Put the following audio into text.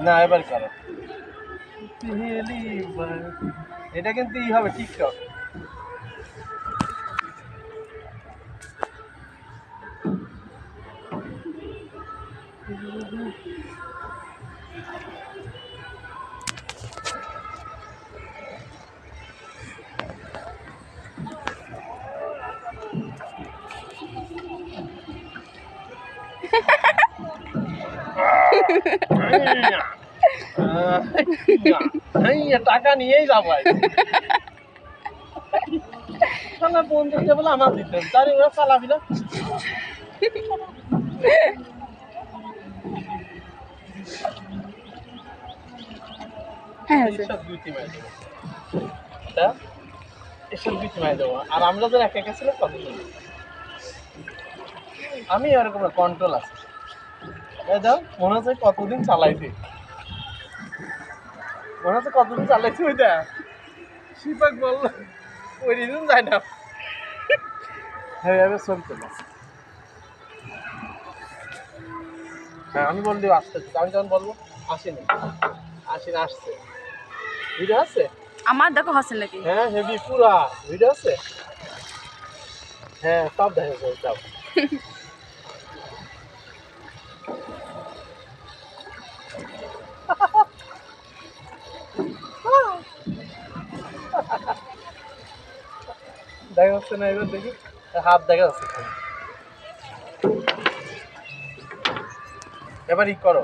না এবার করো। এটা কিন্তু ই হবে টিকটক। টাকা নিয়েই যাবো বন্ধুকে বলে আমার দিতে তার ওরা চালাবি না। এসব দুইটি মাই দেবো, এসব দুইটি মাই দেবো। আর আমরা তো একা একা ছিল কত, আমি ওরকম কন্ট্রোল আছে। এই দাও মনে হচ্ছে কতদিন চালাইছি, মনে হচ্ছে কতদিন চালাইছি। ওইটা শিপাক বললো ওই রিজন যায় না। হ্যাঁ এবার চলতে না। হ্যাঁ আমি বললি আসতে, আমি যখন বলবো আসেনি, আসেনি আসছে। ভিডিও আছে আমার দেখো হাসেন নাকি? হ্যাঁ হেভি পুরা ভিডিও আছে। হ্যাঁ সব দেখা যায় সব। দেখা যাচ্ছে না এবার দেখি, হাত দেখা যাচ্ছে। এবার ই করো।